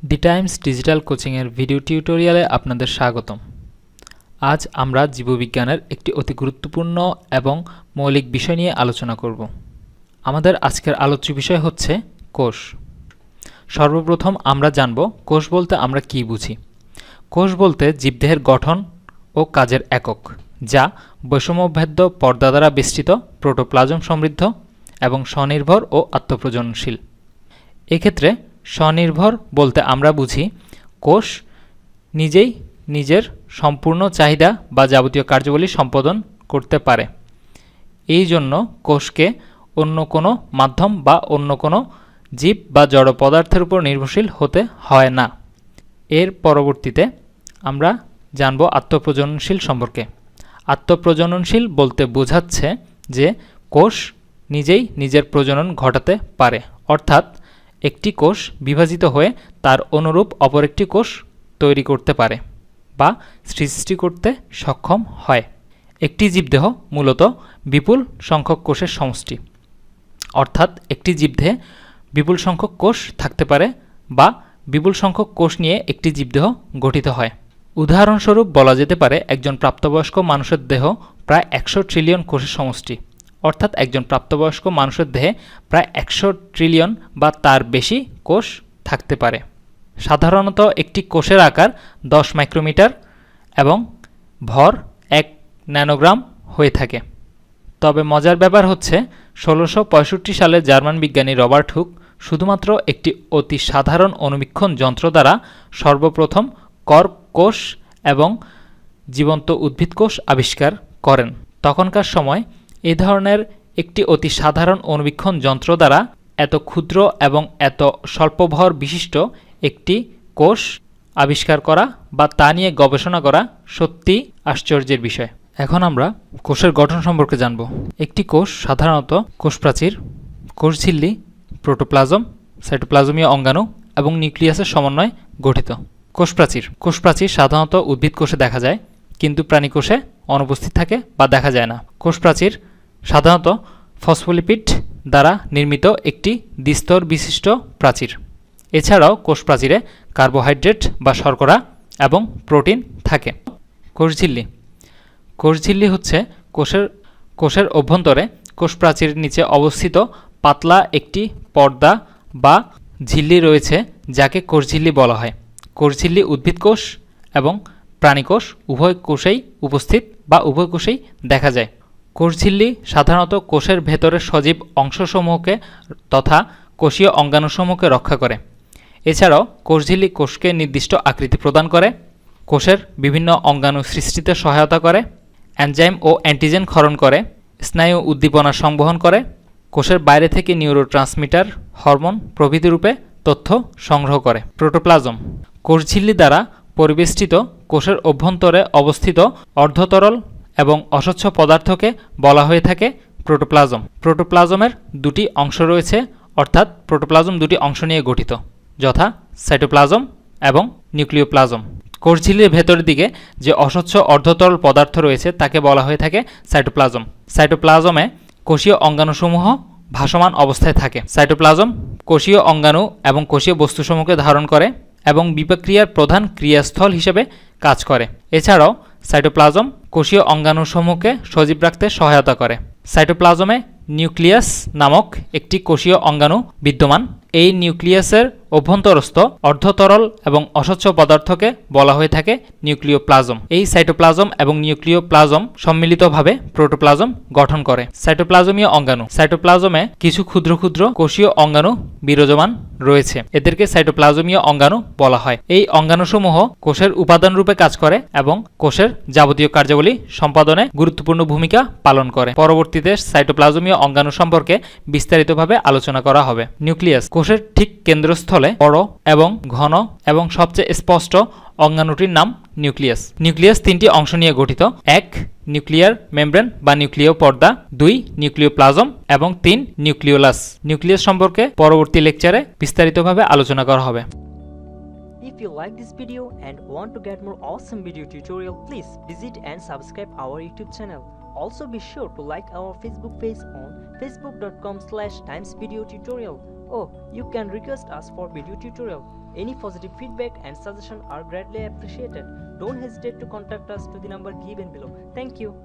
দি Times digital কোচিংয়ের video টিউটোরিয়ালে আপনাদের স্বাগতম। আজ আমরা জীববিজ্ঞানের একটি অতি গুরুত্বপূর্ণ এবং মৌলিক বিষয় নিয়ে আলোচনা করব। আমাদের আজকের আলোচ্য বিষয় হচ্ছে কোষ। সর্বপ্রথম আমরা জানব কোষ বলতে আমরা কি বুঝি। কোষ বলতে জীবদেহের গঠন ও কাজের একক, যা বৈষম্যভেদ্য পর্দা দ্বারা বেষ্টিত, প্রোটোপ্লাজম সমৃদ্ধ এবং স্বনির্ভর ও আত্মপ্রজননশীল। এক্ষেত্রে স্বনির্ভর বলতে আমরা বুঝি কোষ নিজেই নিজের সম্পূর্ণ চাহিদা বা যাবতীয় কার্যাবলী সম্পাদন করতে পারে। এই জন্য কোষকে অন্য কোনো মাধ্যম বা অন্য কোনো জীব বা জড় পদার্থের উপর নির্ভরশীল হতে হয় না। এর পরবর্তীতে আমরা জানব আত্মপ্রজননশীল সম্পর্কে। আত্মপ্রজননশীল বলতে বোঝাচ্ছে যে কোষ নিজেই নিজের প্রজনন ঘটাতে পারে, অর্থাৎ একটি কোষ বিভাজিত হয়ে তার অনুরূপ অপর একটি কোষ তৈরি করতে পারে বা সৃষ্টি করতে সক্ষম হয়। একটি জীবদেহ মূলত বিপুল সংখ্যক কোষের সমষ্টি, অর্থাৎ একটি জীবদেহে বিপুল সংখ্যক কোষ থাকতে পারে বা বিপুল সংখ্যক কোষ নিয়ে একটি জীবদেহ গঠিত হয়। উদাহরণস্বরূপ বলা যেতে পারে একজন প্রাপ্তবয়স্ক মানুষের দেহ প্রায় 100 ট্রিলিয়ন কোষের সমষ্টি, অর্থাৎ একজন প্রাপ্তবয়স্ক মানুষের দেহে প্রায় 100 ট্রিলিয়ন বা তার বেশি কোষ থাকতে পারে। সাধারণত একটি কোষের আকার 10 মাইক্রোমিটার এবং ভর 1 ন্যানোগ্রাম হয়ে থাকে। তবে মজার ব্যাপার হচ্ছে 1665 সালে জার্মান বিজ্ঞানী রবার্ট হুক শুধুমাত্র একটি অতি সাধারণ অণুবীক্ষণ যন্ত্র দ্বারা সর্বপ্রথম কর্ক কোষ এবং জীবন্ত উদ্ভিদ কোষ আবিষ্কার করেন। তখনকার সময় এই ধরনের একটি অতি সাধারণ অণুবীক্ষণ যন্ত্র দ্বারা এত ক্ষুদ্র এবং এত স্বল্প ভর বিশিষ্ট একটি কোষ আবিষ্কার করা বা তা নিয়ে গবেষণা করা সত্যি আশ্চর্যের বিষয়। এখন আমরা কোষের গঠন সম্পর্কে জানব। একটি কোষ সাধারণত কোষপ্রাচীর, কোষঝিল্লি, প্রোটোপ্লাজম, সাইটোপ্লাজমীয় অঙ্গাণু এবং নিউক্লিয়াসের সমন্বয়ে গঠিত। কোষপ্রাচীর সাধারণত উদ্ভিদ কোষে দেখা যায়, কিন্তু প্রাণী কোষে অনুপস্থিত থাকে বা দেখা যায় না। কোষপ্রাচীর সাধারণত ফসফোলিপিড দ্বারা নির্মিত একটি দ্বিস্তর বিশিষ্ট প্রাচীর। এছাড়াও কোষপ্রাচীরে কার্বোহাইড্রেট বা শর্করা এবং প্রোটিন থাকে। কোষঝিল্লি হচ্ছে কোষের অভ্যন্তরে কোষপ্রাচীরের নিচে অবস্থিত পাতলা একটি পর্দা বা ঝিল্লি রয়েছে, যাকে কোষঝিল্লি বলা হয়। কোষঝিল্লি উদ্ভিদ কোষ এবং প্রাণী কোষ উভয় কোষেই উপস্থিত বা উভয় কোষেই দেখা যায়। কোষঝিল্লি সাধারণত কোষের ভেতরের সজীব অংশসমূহকে তথা কোষীয় অঙ্গাণুসমূহকে রক্ষা করে। এছাড়াও কোষঝিল্লি কোষকে নির্দিষ্ট আকৃতি প্রদান করে, কোষের বিভিন্ন অঙ্গাণু সৃষ্টিতে সহায়তা করে, এনজাইম ও অ্যান্টিজেন ক্ষরণ করে, স্নায়ু উদ্দীপনা সংবহন করে, কোষের বাইরে থেকে নিউরোট্রান্সমিটার, হরমোন প্রভৃতি রূপে তথ্য সংগ্রহ করে। প্রোটোপ্লাজম কোষঝিল্লি দ্বারা পরিবেষ্টিত কোষের অভ্যন্তরে অবস্থিত অর্ধতরল এবং অস্বচ্ছ পদার্থকে বলা হয়ে থাকে প্রোটোপ্লাজম। প্রোটোপ্লাজমের দুটি অংশ রয়েছে, অর্থাৎ প্রোটোপ্লাজম দুটি অংশ নিয়ে গঠিত, যথা সাইটোপ্লাজম এবং নিউক্লিওপ্লাজম। কোষঝিল্লির ভেতরের দিকে যে অস্বচ্ছ অর্ধতরল পদার্থ রয়েছে তাকে বলা হয়ে থাকে সাইটোপ্লাজম। সাইটোপ্লাজমে কোষীয় অঙ্গাণুসমূহ ভাসমান অবস্থায় থাকে। সাইটোপ্লাজম কোষীয় অঙ্গাণু এবং কোষীয় বস্তুসমূহকে ধারণ করে এবং বিপাক্রিয়ার প্রধান ক্রিয়াস্থল হিসেবে কাজ করে। এছাড়াও সাইটোপ্লাজম কোষীয় অঙ্গাণুসমূহকে সজীব রাখতে সহায়তা করে। সাইটোপ্লাজমে নিউক্লিয়াস নামক একটি কোষীয় অঙ্গাণু বিদ্যমান। এই নিউক্লিয়াসের অভ্যন্তরস্থ অর্ধতরল এবং অস্বচ্ছ পদার্থকে বলা হয়ে থাকে নিউক্লিওপ্লাজম। এই সাইটোপ্লাজম এবং নিউক্লিওপ্লাজম সম্মিলিতভাবে প্রোটোপ্লাজম গঠন করে। সাইটোপ্লাজমীয় অঙ্গাণু সাইটোপ্লাজমে কিছু ক্ষুদ্র ক্ষুদ্র কোষীয় অঙ্গাণু বিরাজমান রয়েছে, এদেরকে সাইটোপ্লাজমীয় অঙ্গাণু বলা হয়। এই অঙ্গাণুসমূহ কোষের উপাদান রূপে কাজ করে এবং কোষের যাবতীয় কার্যাবলী সম্পাদনে গুরুত্বপূর্ণ ভূমিকা পালন করে। পরবর্তীতে সাইটোপ্লাজমীয় অঙ্গাণু সম্পর্কে বিস্তারিতভাবে আলোচনা করা হবে। নিউক্লিয়াস কোষের ঠিক কেন্দ্রস্থলে বড় এবং ঘন এবং সবচেয়ে স্পষ্ট অঙ্গাণুটির নাম নিউক্লিয়াস। নিউক্লিয়াস তিনটি অংশ নিয়ে গঠিত: 1 নিউক্লিয়ার মেমব্রেন বা নিউক্লিয় পর্দা, 2 নিউক্লিওপ্লাজম এবং 3 নিউক্লিওলাস। নিউক্লিয়াস সম্পর্কে পরবর্তী লেকচারে বিস্তারিতভাবে আলোচনা করা হবে। If you like this video and want to get more awesome video tutorial, please visit and subscribe our YouTube channel. Also be sure to like our Facebook page on facebook.com/timesvideotutorial. Oh, you can request us for video tutorial. Any positive feedback and suggestion are greatly appreciated. Don't hesitate to contact us to the number given below. Thank you.